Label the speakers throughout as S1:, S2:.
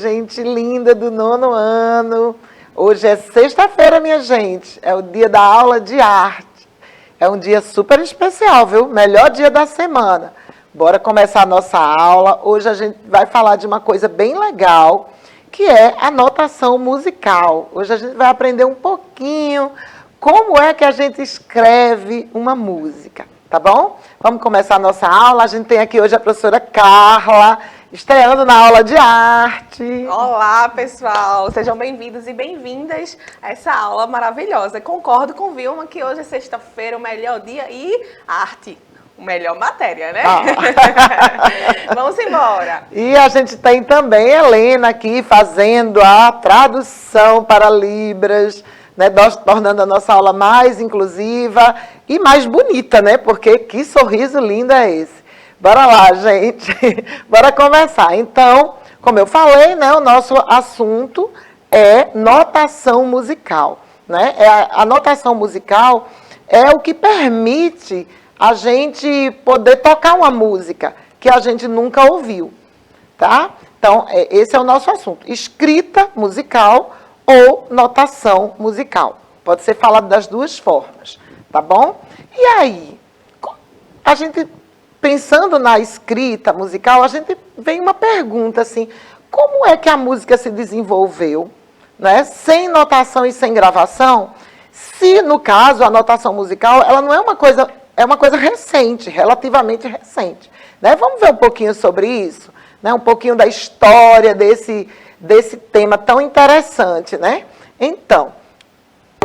S1: gente linda do 9º ano. Hoje é sexta-feira, minha gente. É o dia da aula de arte. É um dia super especial, viu? Melhor dia da semana. Bora começar a nossa aula. Hoje a gente vai falar de uma coisa bem legal, que é a notação musical. Hoje a gente vai aprender um pouquinho como é que a gente escreve uma música, tá bom? Vamos começar a nossa aula. A gente tem aqui hoje a professora Carla, estreando na aula de arte.
S2: Olá, pessoal! Sejam bem-vindos e bem-vindas a essa aula maravilhosa. Concordo com Vilma que hoje é sexta-feira, o melhor dia e arte. Melhor matéria, né? Vamos embora.
S1: E a gente tem também Helena aqui fazendo a tradução para Libras, né? Tornando a nossa aula mais inclusiva e mais bonita, né? Porque que sorriso lindo é esse. Bora lá, gente. Bora começar. Então, como eu falei, né? O nosso assunto é notação musical, né? A notação musical é o que permite a gente poder tocar uma música que a gente nunca ouviu, tá? Então, esse é o nosso assunto. Escrita musical ou notação musical. Pode ser falado das duas formas, tá bom? E aí, a gente, pensando na escrita musical, a gente vem uma pergunta assim, como é que a música se desenvolveu, né? Sem notação e sem gravação? Se, no caso, a notação musical, ela não é uma coisa... É uma coisa recente, relativamente recente, né? Vamos ver um pouquinho sobre isso, né? Um pouquinho da história desse tema tão interessante, né? Então,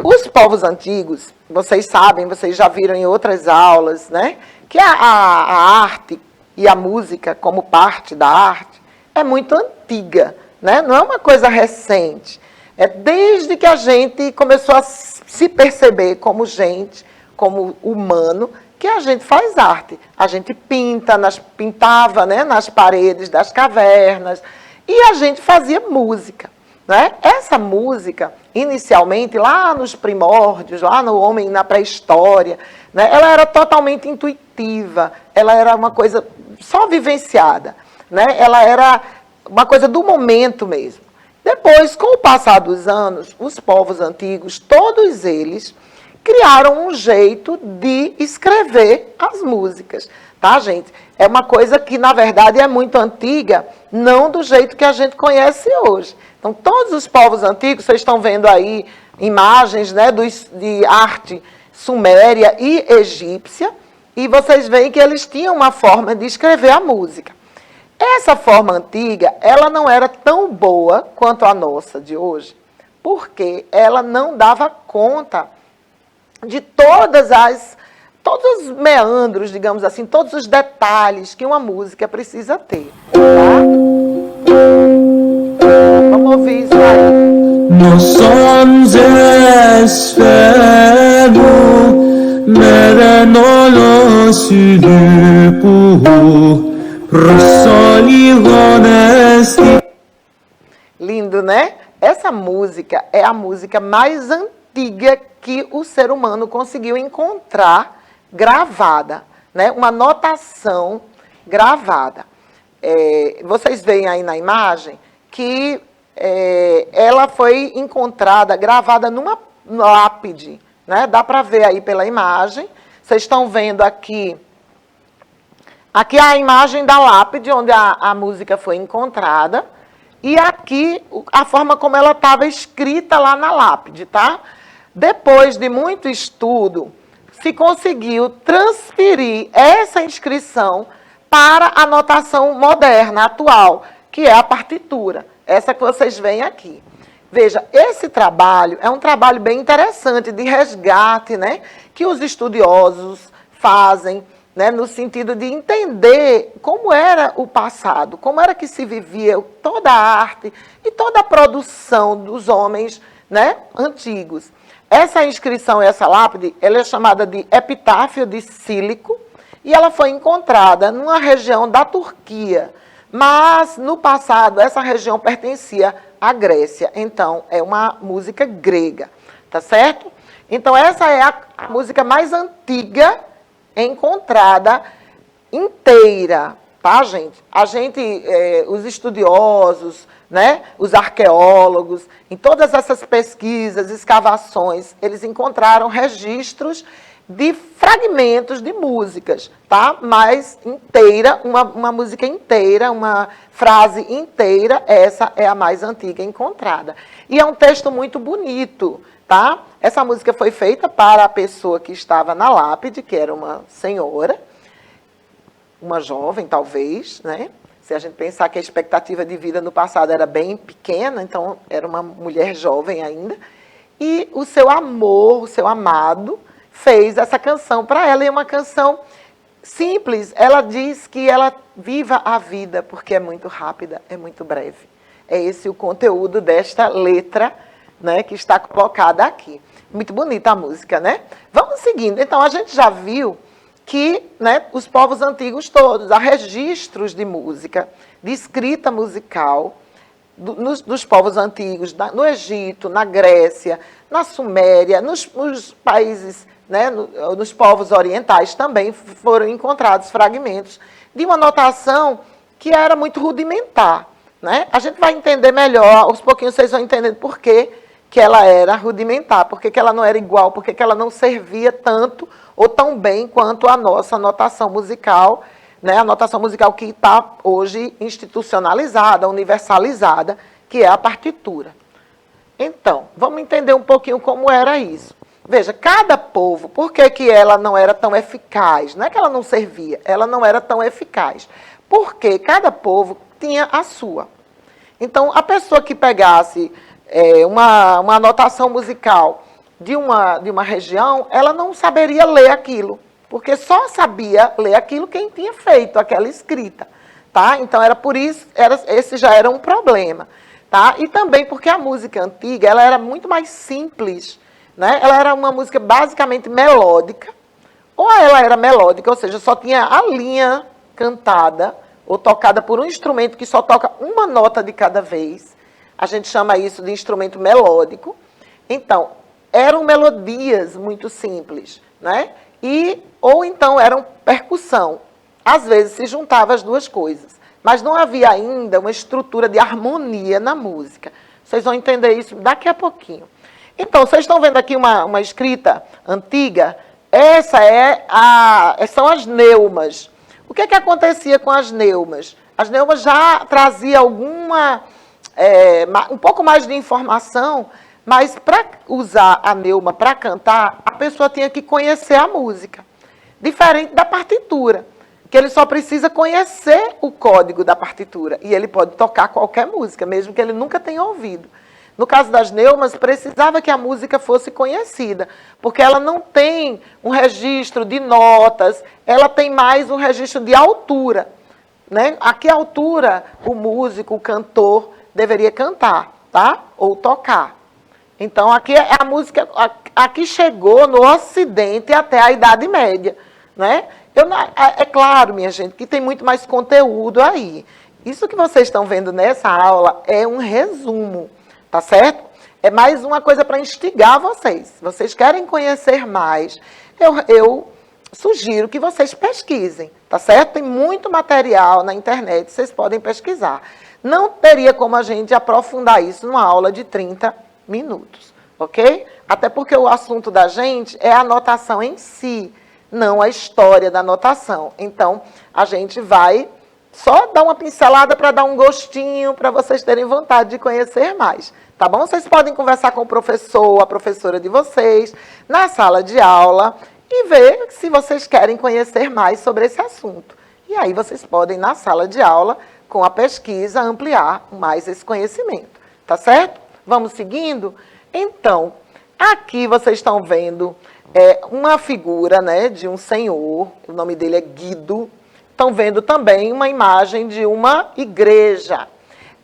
S1: os povos antigos, vocês sabem, vocês já viram em outras aulas, né? Que a arte e a música, como parte da arte, é muito antiga, né? Não é uma coisa recente. É desde que a gente começou a se perceber como gente, como humano, que a gente faz arte. A gente pintava, né, nas paredes das cavernas e a gente fazia música, né? Essa música, inicialmente, lá nos primórdios, lá no homem, na pré-história, né, ela era totalmente intuitiva, ela era uma coisa só vivenciada, né? Ela era uma coisa do momento mesmo. Depois, com o passar dos anos, os povos antigos, todos eles criaram um jeito de escrever as músicas, tá, gente? É uma coisa que, na verdade, é muito antiga, não do jeito que a gente conhece hoje. Então, todos os povos antigos, vocês estão vendo aí imagens, né, de arte suméria e egípcia, e vocês veem que eles tinham uma forma de escrever a música. Essa forma antiga, ela não era tão boa quanto a nossa de hoje, porque ela não dava conta de todos os meandros, digamos assim, todos os detalhes que uma música precisa ter, tá? Vamos ouvir isso aí. Lindo, né? Essa música é a música mais antiga que o ser humano conseguiu encontrar gravada, né? Uma notação gravada. Vocês veem aí na imagem que ela foi encontrada, gravada numa lápide, né? Dá para ver aí pela imagem. Vocês estão vendo aqui a imagem da lápide onde a música foi encontrada. E aqui a forma como ela estava escrita lá na lápide, tá? Depois de muito estudo, se conseguiu transferir essa inscrição para a notação moderna, atual, que é a partitura, essa que vocês veem aqui. Veja, esse trabalho é um trabalho bem interessante de resgate, né, que os estudiosos fazem, né, no sentido de entender como era o passado, como era que se vivia toda a arte e toda a produção dos homens, né, antigos. Essa inscrição, essa lápide, ela é chamada de epitáfio de Sílico e ela foi encontrada numa região da Turquia. Mas, no passado, essa região pertencia à Grécia. Então, é uma música grega, tá certo? Então, essa é a música mais antiga encontrada inteira, tá, gente? Os estudiosos, né, os arqueólogos, em todas essas pesquisas, escavações, eles encontraram registros de fragmentos de músicas, tá? Mas inteira, uma música inteira, uma frase inteira, essa é a mais antiga encontrada. E é um texto muito bonito, tá? Essa música foi feita para a pessoa que estava na lápide, que era uma senhora, uma jovem talvez, né? Se a gente pensar que a expectativa de vida no passado era bem pequena, então era uma mulher jovem ainda, e o seu amor, o seu amado, fez essa canção para ela, e é uma canção simples. Ela diz que ela viva a vida, porque é muito rápida, é muito breve. É esse o conteúdo desta letra, né, que está colocada aqui. Muito bonita a música, né? Vamos seguindo. Então, a gente já viu que, né, os povos antigos todos, há registros de música, de escrita musical, nos povos antigos, no Egito, na Grécia, na Suméria, nos países, né, nos povos orientais também foram encontrados fragmentos de uma notação que era muito rudimentar, né? A gente vai entender melhor, aos pouquinhos vocês vão entender por que ela era rudimentar, por que ela não era igual, por que ela não servia tanto ou tão bem quanto a nossa notação musical, né? A notação musical que está hoje institucionalizada, universalizada, que é a partitura. Então, vamos entender um pouquinho como era isso. Veja, cada povo, por que ela não era tão eficaz? Não é que ela não servia, ela não era tão eficaz. Porque cada povo tinha a sua. Então, a pessoa que pegasse uma notação musical de uma região, ela não saberia ler aquilo, porque só sabia ler aquilo quem tinha feito aquela escrita. Tá? Então, era por isso, esse já era um problema. Tá? E também porque a música antiga ela era muito mais simples, né? Ela era uma música basicamente melódica, ou ela era melódica, ou seja, só tinha a linha cantada, ou tocada por um instrumento que só toca uma nota de cada vez. A gente chama isso de instrumento melódico. Então, eram melodias muito simples, né? Ou então eram percussão. Às vezes se juntava as duas coisas. Mas não havia ainda uma estrutura de harmonia na música. Vocês vão entender isso daqui a pouquinho. Então, vocês estão vendo aqui uma escrita antiga? São as neumas. O que acontecia com as neumas? As neumas já traziam um pouco mais de informação, mas para usar a neuma para cantar, a pessoa tinha que conhecer a música. Diferente da partitura, que ele só precisa conhecer o código da partitura. E ele pode tocar qualquer música, mesmo que ele nunca tenha ouvido. No caso das neumas, precisava que a música fosse conhecida, porque ela não tem um registro de notas, ela tem mais um registro de altura, né? A que altura o músico, o cantor, deveria cantar, tá? Ou tocar. Então, aqui é a música, aqui chegou no Ocidente até a Idade Média, né? É claro, minha gente, que tem muito mais conteúdo aí. Isso que vocês estão vendo nessa aula é um resumo. Tá certo? É mais uma coisa para instigar vocês. Vocês querem conhecer mais, eu sugiro que vocês pesquisem, tá certo? Tem muito material na internet, vocês podem pesquisar. Não teria como a gente aprofundar isso numa aula de 30 minutos, ok? Até porque o assunto da gente é a notação em si, não a história da notação. Então, a gente vai só dar uma pincelada para dar um gostinho, para vocês terem vontade de conhecer mais, tá bom? Vocês podem conversar com o professor, a professora de vocês, na sala de aula, e ver se vocês querem conhecer mais sobre esse assunto. E aí vocês podem, na sala de aula, com a pesquisa, ampliar mais esse conhecimento, tá certo? Vamos seguindo? Então, aqui vocês estão vendo uma figura, né, de um senhor, o nome dele é Guido. Estão vendo também uma imagem de uma igreja.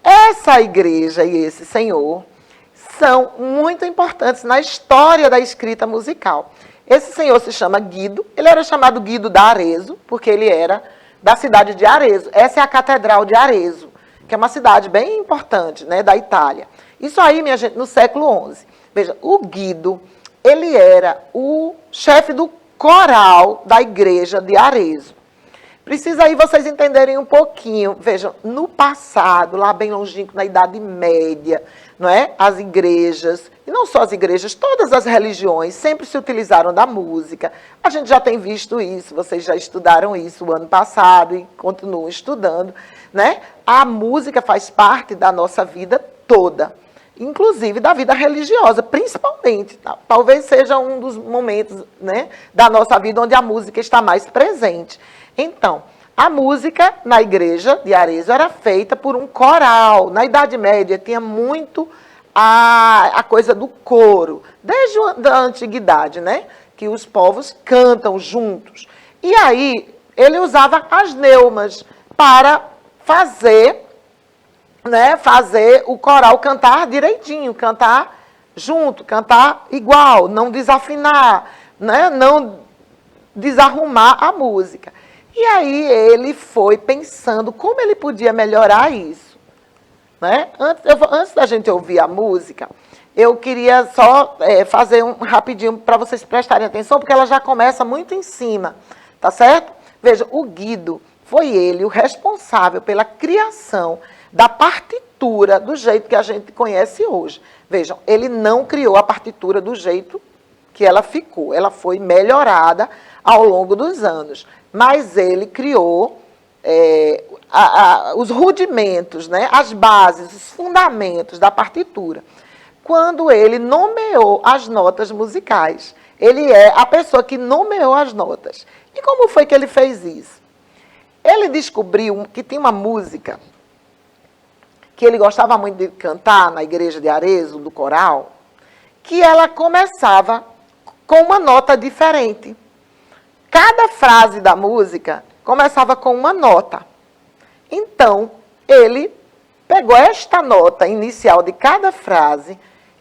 S1: Essa igreja e esse senhor são muito importantes na história da escrita musical. Esse senhor se chama Guido, ele era chamado Guido da Arezzo, porque ele era da cidade de Arezzo. Essa é a Catedral de Arezzo, que é uma cidade bem importante, né, da Itália. Isso aí, minha gente, no século XI. Veja, o Guido, ele era o chefe do coral da igreja de Arezzo. Precisa aí vocês entenderem um pouquinho. Vejam, no passado, lá bem longínquo, na Idade Média, não é? As igrejas, e não só as igrejas, todas as religiões sempre se utilizaram da música. A gente já tem visto isso, vocês já estudaram isso o ano passado e continuam estudando, né? A música faz parte da nossa vida toda, inclusive da vida religiosa, principalmente. Talvez seja um dos momentos, né, da nossa vida onde a música está mais presente. Então, a música na igreja de Arezzo era feita por um coral. Na Idade Média tinha muito a coisa do coro, desde a antiguidade, né? Que os povos cantam juntos. E aí, ele usava as neumas para fazer o coral cantar direitinho, cantar junto, cantar igual, não desafinar, né? Não desarrumar a música. E aí ele foi pensando como ele podia melhorar isso, né? Antes da gente ouvir a música, eu queria só fazer um rapidinho para vocês prestarem atenção, porque ela já começa muito em cima, tá certo? Veja, o Guido foi ele o responsável pela criação da partitura do jeito que a gente conhece hoje. Vejam, ele não criou a partitura do jeito que ela ficou, ela foi melhorada ao longo dos anos. Mas ele criou os rudimentos, né, as bases, os fundamentos da partitura. Quando ele nomeou as notas musicais, ele é a pessoa que nomeou as notas. E como foi que ele fez isso? Ele descobriu que tinha uma música que ele gostava muito de cantar na igreja de Arezzo, do coral, que ela começava com uma nota diferente. Cada frase da música começava com uma nota. Então, ele pegou esta nota inicial de cada frase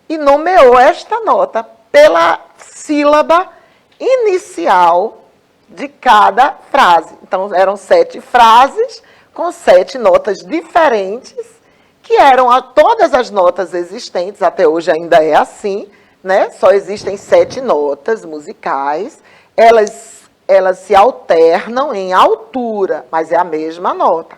S1: e nomeou esta nota pela sílaba inicial de cada frase. Então, eram 7 frases com 7 notas diferentes, que eram todas as notas existentes, até hoje ainda é assim, né? Só existem 7 notas musicais, elas se alternam em altura, mas é a mesma nota.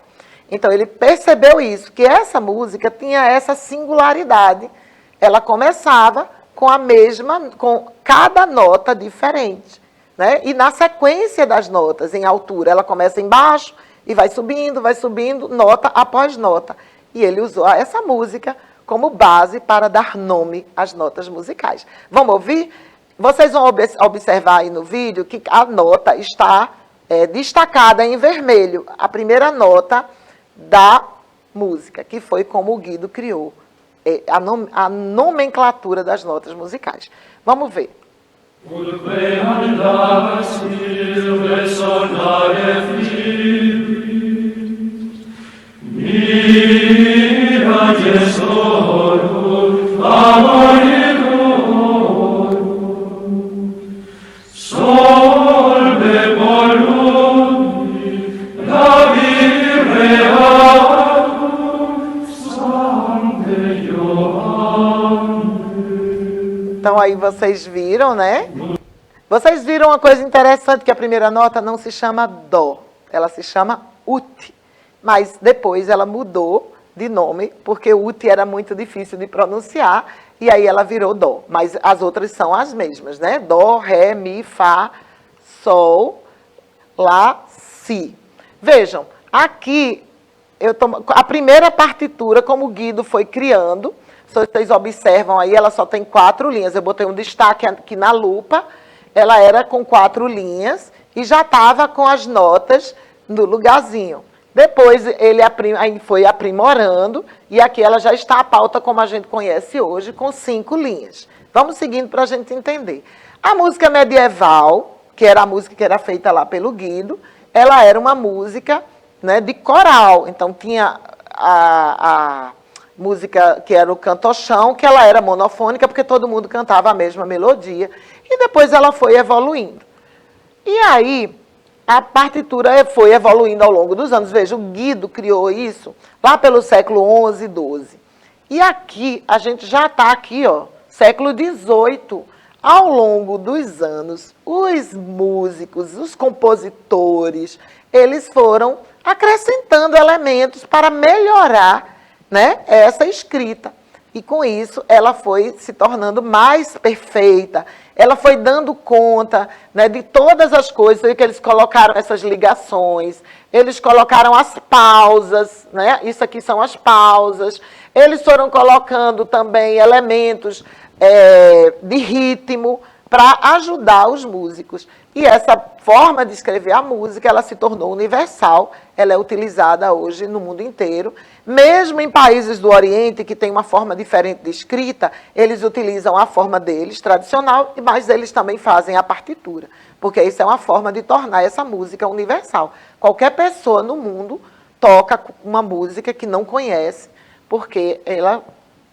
S1: Então, ele percebeu isso, que essa música tinha essa singularidade. Ela começava com cada nota diferente, né? E na sequência das notas, em altura, ela começa embaixo e vai subindo, nota após nota. E ele usou essa música como base para dar nome às notas musicais. Vamos ouvir? Vocês vão observar aí no vídeo que a nota está destacada em vermelho. A primeira nota da música, que foi como o Guido criou a nomenclatura das notas musicais. Vamos ver. Então aí vocês viram, né? Vocês viram uma coisa interessante, que a primeira nota não se chama Dó, ela se chama Ut. Mas depois ela mudou de nome, porque Ut era muito difícil de pronunciar, e aí ela virou Dó. Mas as outras são as mesmas, né? Dó, Ré, Mi, Fá, Sol, Lá, Si. Vejam, aqui a primeira partitura, como o Guido foi criando, se vocês observam aí, ela só tem 4 linhas. Eu botei um destaque aqui na lupa, ela era com 4 linhas e já estava com as notas no lugarzinho. Depois ele foi aprimorando e aqui ela já está a pauta como a gente conhece hoje, com 5 linhas. Vamos seguindo para a gente entender. A música medieval, que era a música que era feita lá pelo Guido, ela era uma música, né, de coral. Então tinha a música que era o cantochão, que ela era monofônica, porque todo mundo cantava a mesma melodia, e depois ela foi evoluindo. E aí, a partitura foi evoluindo ao longo dos anos. Veja, o Guido criou isso lá pelo século XI, XII. E aqui, a gente já está aqui, ó, século XVIII. ao longo dos anos, os músicos, os compositores, eles foram acrescentando elementos para melhorar, né, essa escrita. E com isso, ela foi se tornando mais perfeita. Ela foi dando conta, né, de todas as coisas, que eles colocaram essas ligações, eles colocaram as pausas, né? Isso aqui são as pausas. Eles foram colocando também elementos de ritmo para ajudar os músicos. E essa forma de escrever a música, ela se tornou universal, ela é utilizada hoje no mundo inteiro. Mesmo em países do Oriente, que tem uma forma diferente de escrita, eles utilizam a forma deles, tradicional, mas eles também fazem a partitura, porque isso é uma forma de tornar essa música universal. Qualquer pessoa no mundo toca uma música que não conhece, porque ela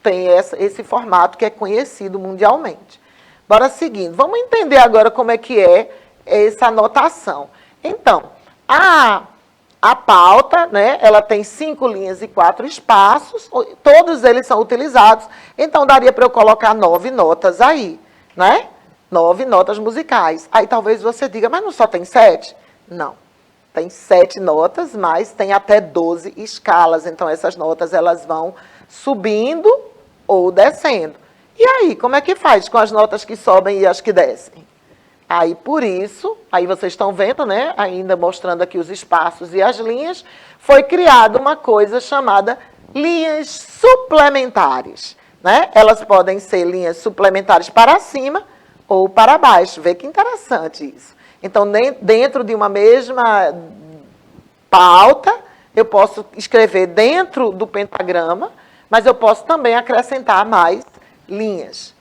S1: tem esse formato que é conhecido mundialmente. Bora seguindo. Vamos entender agora como é que é essa anotação. Então, a pauta, né, ela tem 5 linhas e 4 espaços, todos eles são utilizados, então daria para eu colocar 9 notas aí, né? 9 notas musicais. Aí talvez você diga, mas não só tem 7? Não. Tem 7 notas, mas tem até 12 escalas, então essas notas elas vão subindo ou descendo. E aí, como é que faz com as notas que sobem e as que descem? Aí, por isso, aí vocês estão vendo, né, ainda mostrando aqui os espaços e as linhas, foi criada uma coisa chamada linhas suplementares, né? Elas podem ser linhas suplementares para cima ou para baixo. Vê que interessante isso. Então, dentro de uma mesma pauta, eu posso escrever dentro do pentagrama, mas eu posso também acrescentar mais linhas.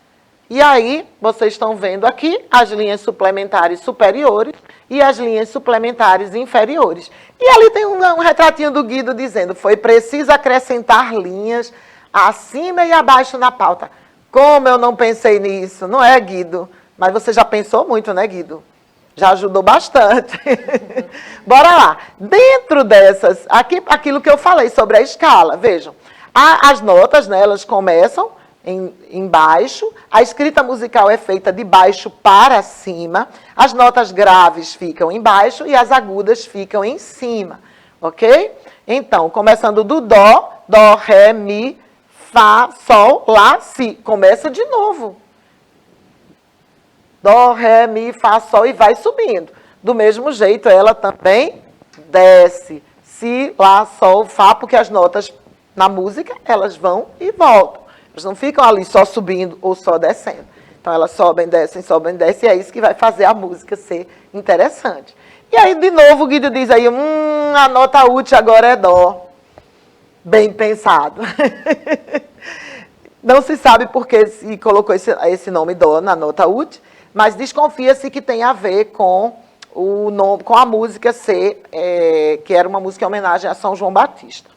S1: E aí, vocês estão vendo aqui as linhas suplementares superiores e as linhas suplementares inferiores. E ali tem um retratinho do Guido dizendo, foi preciso acrescentar linhas acima e abaixo na pauta. Como eu não pensei nisso, não é, Guido? Mas você já pensou muito, né, Guido? Já ajudou bastante. Bora lá. Dentro dessas, aquilo que eu falei sobre a escala, vejam. As notas, né, elas começam em baixo, a escrita musical é feita de baixo para cima, as notas graves ficam embaixo e as agudas ficam em cima, ok? Então, começando do dó, ré, mi, fá, sol, lá, si. Começa de novo. Dó, ré, mi, fá, sol e vai subindo. Do mesmo jeito, ela também desce. Si, lá, sol, fá, porque as notas na música, elas vão e voltam. Elas não ficam ali só subindo ou só descendo. Então, elas sobem, descem, e é isso que vai fazer a música ser interessante. E aí, de novo, o Guido diz aí, a nota útil agora é dó. Bem pensado. Não se sabe por que se colocou esse nome dó na nota útil, mas desconfia-se que tem a ver com o nome, com a música ser, que era uma música em homenagem a São João Batista.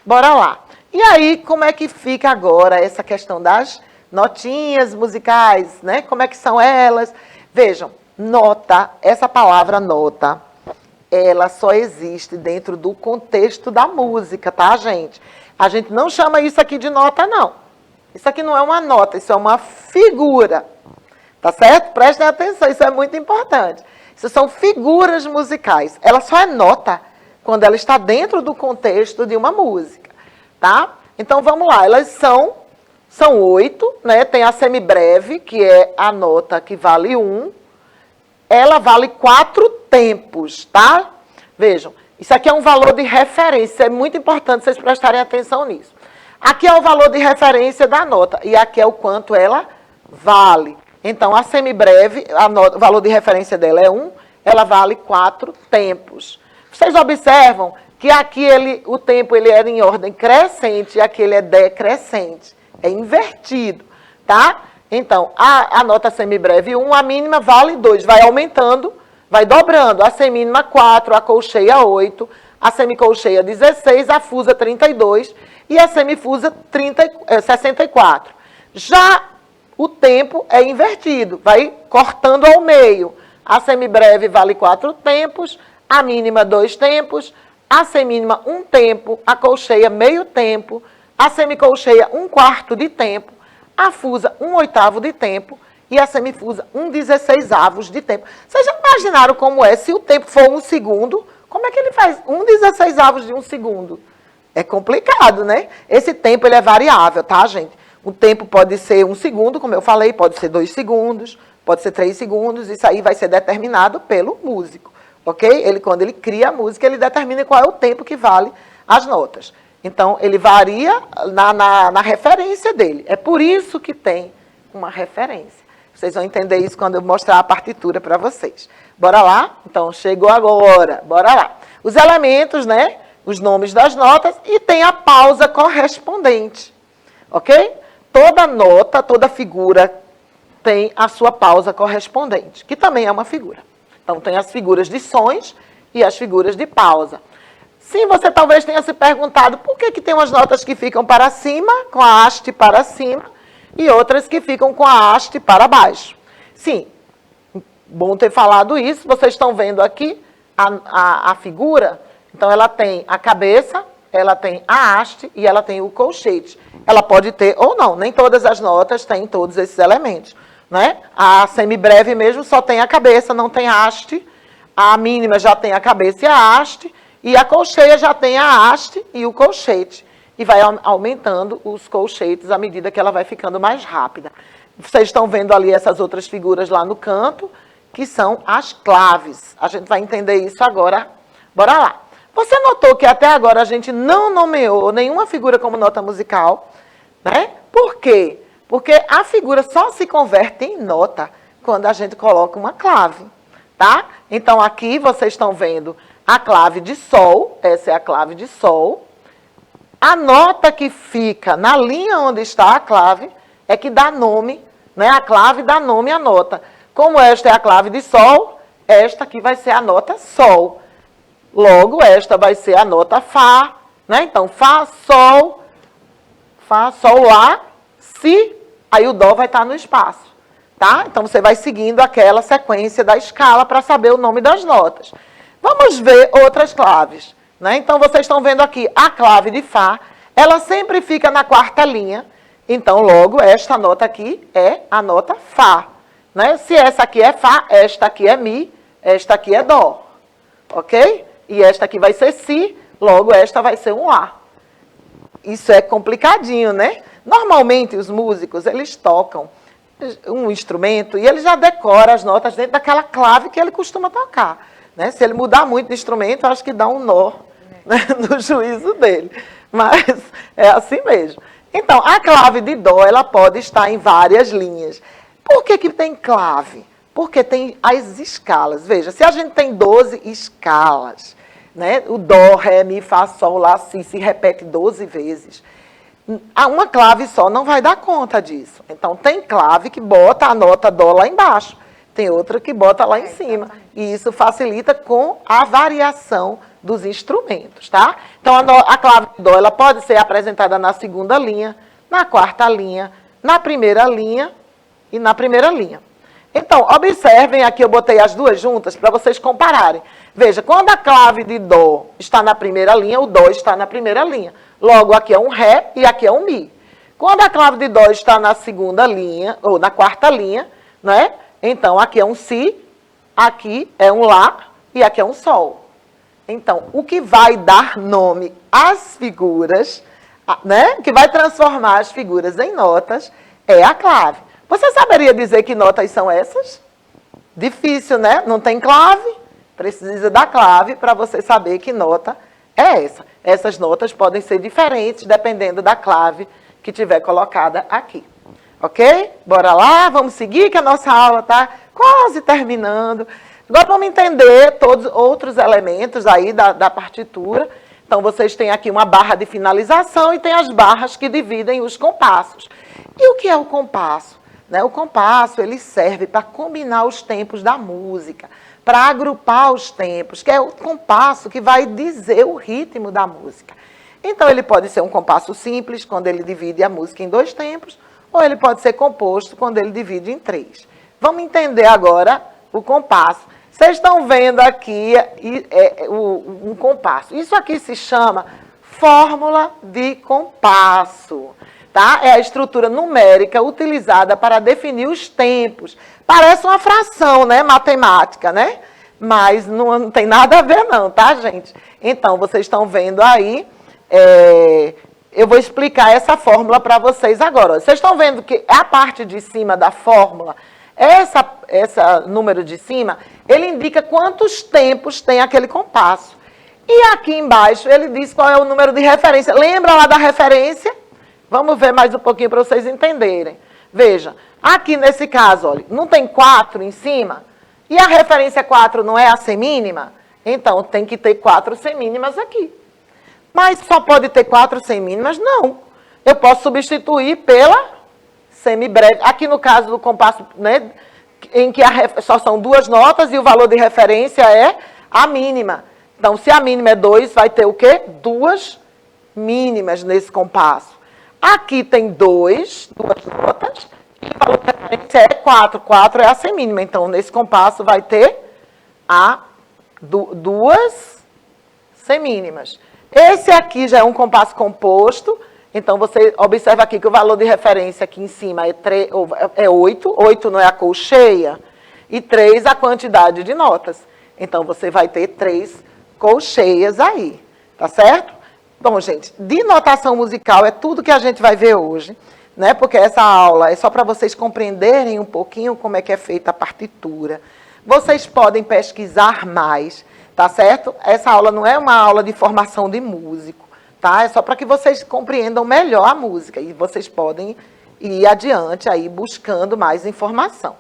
S1: Bora lá. E aí, como é que fica agora essa questão das notinhas musicais, né? Como é que são elas? Vejam, nota, essa palavra nota, ela só existe dentro do contexto da música, tá, gente? A gente não chama isso aqui de nota, não. Isso aqui não é uma nota, isso é uma figura, tá certo? Prestem atenção, isso é muito importante. Isso são figuras musicais. Ela só é nota quando ela está dentro do contexto de uma música. Tá? Então, vamos lá. Elas são 8, né? Tem a semibreve, que é a nota que vale 1. Ela vale 4 tempos, tá? Vejam, isso aqui é um valor de referência. É muito importante vocês prestarem atenção nisso. Aqui é o valor de referência da nota. E aqui é o quanto ela vale. Então, a semibreve, o valor de referência dela é 1. Ela vale 4 tempos. Vocês observam que aqui o tempo ele era em ordem crescente e aqui ele é decrescente. É invertido, tá? Então, a nota semibreve 1, a mínima vale 2, vai aumentando, vai dobrando. A semínima 4, a colcheia 8, a semicolcheia 16, a fusa 32 e a semifusa 64. Já o tempo é invertido, vai cortando ao meio. A semibreve vale 4 tempos, a mínima 2 tempos, a semínima 1 tempo, a colcheia meio tempo, a semicolcheia 1/4 de tempo, a fusa 1/8 de tempo e a semifusa 1/16 de tempo. Vocês já imaginaram como é? Se o tempo for 1 segundo, como é que ele faz 1/16 de 1 segundo? É complicado, né? Esse tempo ele é variável, tá, gente? O tempo pode ser 1 segundo, como eu falei, pode ser 2 segundos, pode ser 3 segundos, isso aí vai ser determinado pelo músico, ok? Ele, quando ele cria a música, ele determina qual é o tempo que vale as notas. Então, ele varia na referência dele. É por isso que tem uma referência. Vocês vão entender isso quando eu mostrar a partitura para vocês. Bora lá? Então, chegou agora. Bora lá. Os elementos, né? Os nomes das notas e tem a pausa correspondente. Ok? Toda nota, toda figura tem a sua pausa correspondente, que também é uma figura. Então, tem as figuras de sons e as figuras de pausa. Sim, você talvez tenha se perguntado por que tem umas notas que ficam para cima, com a haste para cima, e outras que ficam com a haste para baixo. Sim, bom ter falado isso. Vocês estão vendo aqui a figura. Então, ela tem a cabeça, ela tem a haste e ela tem o colchete. Ela pode ter ou não, nem todas as notas têm todos esses elementos, né? A semibreve mesmo só tem a cabeça, não tem haste. A mínima já tem a cabeça e a haste. E a colcheia já tem a haste e o colchete. E vai aumentando os colchetes à medida que ela vai ficando mais rápida. Vocês estão vendo ali essas outras figuras lá no canto, que são as claves. A gente vai entender isso agora. Bora lá. Você notou que até agora a gente não nomeou nenhuma figura como nota musical, né? Por quê? Porque a figura só se converte em nota quando a gente coloca uma clave, tá? Então, aqui vocês estão vendo a clave de sol, essa é a clave de sol. A nota que fica na linha onde está a clave é que dá nome, né? A clave dá nome à nota. Como esta é a clave de sol, esta aqui vai ser a nota sol. Logo, esta vai ser a nota Fá, né? Então, Fá, Sol, Lá, Si, aí o Dó vai estar no espaço, tá? Então, você vai seguindo aquela sequência da escala para saber o nome das notas. Vamos ver outras claves, né? Então, vocês estão vendo aqui a clave de Fá, ela sempre fica na quarta linha. Então, logo, esta nota aqui é a nota Fá, né? Se essa aqui é Fá, esta aqui é Mi, esta aqui é Dó, ok? E esta aqui vai ser Si, logo esta vai ser um Lá. Isso é complicadinho, né? Normalmente, os músicos, eles tocam um instrumento e ele já decora as notas dentro daquela clave que ele costuma tocar, né? Se ele mudar muito de instrumento, acho que dá um nó, né, no juízo dele. Mas é assim mesmo. Então, a clave de Dó, ela pode estar em várias linhas. Por que tem clave? Porque tem as escalas. Veja, se a gente tem 12 escalas, né? O Dó, Ré, Mi, Fá, Sol, Lá, Si se repete 12 vezes. Uma clave só não vai dar conta disso. Então, tem clave que bota a nota Dó lá embaixo. Tem outra que bota lá em cima. Exatamente. E isso facilita com a variação dos instrumentos, tá? Então, a clave de Dó, ela pode ser apresentada na segunda linha, na quarta linha, na primeira linha e na primeira linha. Então, observem, aqui eu botei as duas juntas para vocês compararem. Veja, quando a clave de Dó está na primeira linha, o Dó está na primeira linha. Logo, aqui é um Ré e aqui é um Mi. Quando a clave de Dó está na segunda linha, ou na quarta linha, né? Então, aqui é um Si, aqui é um Lá e aqui é um Sol. Então, o que vai dar nome às figuras, né? Que vai transformar as figuras em notas, é a clave. Você saberia dizer que notas são essas? Difícil, né? Não tem clave? Precisa da clave para você saber que nota é essa. Essas notas podem ser diferentes dependendo da clave que tiver colocada aqui. Ok? Bora lá, vamos seguir que a nossa aula está quase terminando. Agora vamos entender todos os outros elementos aí da partitura. Então, vocês têm aqui uma barra de finalização e tem as barras que dividem os compassos. E o que é o compasso? Né? O compasso, ele serve para combinar os tempos da música, para agrupar os tempos, que é o compasso que vai dizer o ritmo da música. Então, ele pode ser um compasso simples, quando ele divide a música em 2 tempos, ou ele pode ser composto, quando ele divide em 3. Vamos entender agora o compasso. Vocês estão vendo aqui um compasso. Isso aqui se chama fórmula de compasso. tá? É a estrutura numérica utilizada para definir os tempos. Parece uma fração, né, matemática, né? Mas não tem nada a ver não, tá, gente? Então, vocês estão vendo aí, eu vou explicar essa fórmula para vocês agora. Vocês estão vendo que a parte de cima da fórmula, essa número de cima, ele indica quantos tempos tem aquele compasso. E aqui embaixo ele diz qual é o número de referência. Lembra lá da referência? Vamos ver mais um pouquinho para vocês entenderem. Veja, aqui nesse caso, olha, não tem 4 em cima? E a referência 4 não é a semínima? Então, tem que ter 4 semínimas aqui. Mas só pode ter 4 semínimas? Não. Eu posso substituir pela semibreve. Aqui no caso do compasso, né, em que só são 2 notas e o valor de referência é a mínima. Então, se a mínima é 2, vai ter o quê? 2 mínimas nesse compasso. Aqui tem 2 notas, e o valor de referência é 4. 4 é a semínima. Então, nesse compasso vai ter 2 semínimas. Esse aqui já é um compasso composto. Então, você observa aqui que o valor de referência aqui em cima é 8. 8 não é a colcheia. E 3 a quantidade de notas. Então, você vai ter 3 colcheias aí. Tá certo? Bom, gente, de notação musical é tudo que a gente vai ver hoje, né? Porque essa aula é só para vocês compreenderem um pouquinho como é que é feita a partitura. Vocês podem pesquisar mais, tá certo? Essa aula não é uma aula de formação de músico, tá? É só para que vocês compreendam melhor a música e vocês podem ir adiante aí buscando mais informação.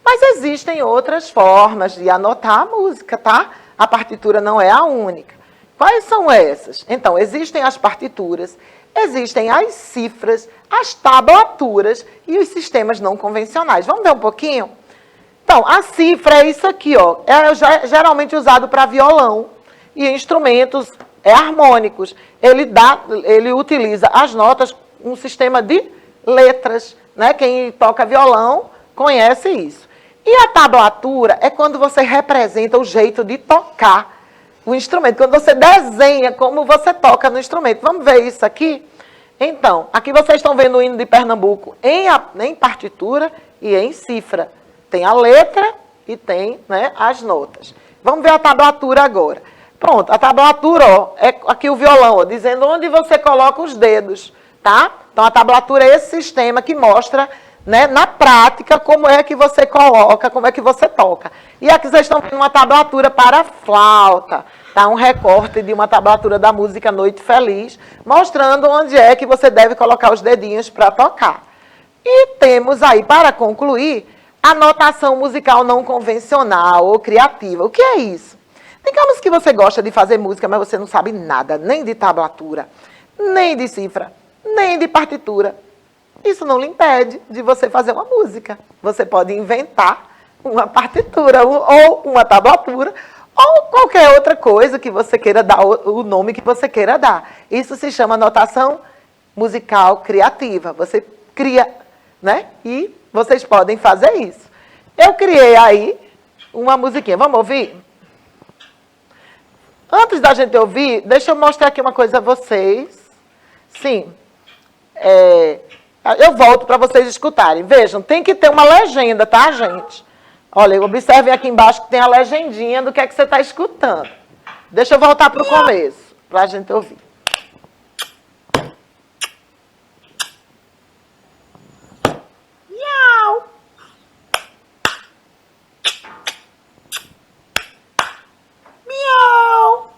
S1: Mas existem outras formas de anotar a música, tá? A partitura não é a única. Quais são essas? Então, existem as partituras, existem as cifras, as tablaturas e os sistemas não convencionais. Vamos ver um pouquinho? Então, a cifra é isso aqui, ó. É geralmente usado para violão e instrumentos harmônicos. Ele utiliza as notas, um sistema de letras, né? Quem toca violão conhece isso. E a tablatura é quando você representa o jeito de tocar o instrumento, quando você desenha como você toca no instrumento. Vamos ver isso aqui? Então, aqui vocês estão vendo o hino de Pernambuco em partitura e em cifra. Tem a letra e tem, né, as notas. Vamos ver a tablatura agora. Pronto, a tablatura, ó, é aqui o violão, ó, dizendo onde você coloca os dedos, tá? Então, a tablatura é esse sistema que mostra, né, na prática, como é que você coloca, como é que você toca. E aqui vocês estão vendo uma tablatura para flauta, tá? Um recorte de uma tablatura da música Noite Feliz, mostrando onde é que você deve colocar os dedinhos para tocar. E temos aí, para concluir, a notação musical não convencional ou criativa. O que é isso? Digamos que você gosta de fazer música, mas você não sabe nada, nem de tablatura, nem de cifra, nem de partitura. Isso não lhe impede de você fazer uma música. Você pode inventar uma partitura ou uma tablatura ou qualquer outra coisa que você queira dar, o nome que você queira dar. Isso se chama notação musical criativa. Você cria, né? E vocês podem fazer isso. Eu criei aí uma musiquinha. Vamos ouvir? Antes da gente ouvir, deixa eu mostrar aqui uma coisa a vocês. Sim. Eu volto para vocês escutarem. Vejam, tem que ter uma legenda, tá, gente? Olha, observem aqui embaixo que tem a legendinha do que é que você está escutando. Deixa eu voltar para o começo, para a gente ouvir. Miau! Miau!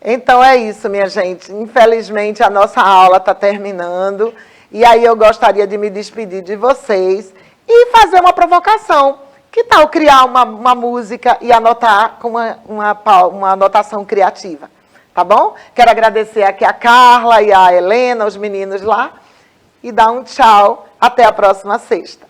S1: Então é isso, minha gente. Infelizmente, a nossa aula está terminando. E aí eu gostaria de me despedir de vocês e fazer uma provocação. Que tal criar uma música e anotar com uma anotação criativa? Tá bom? Quero agradecer aqui a Carla e a Helena, os meninos lá. E dar um tchau. Até a próxima sexta.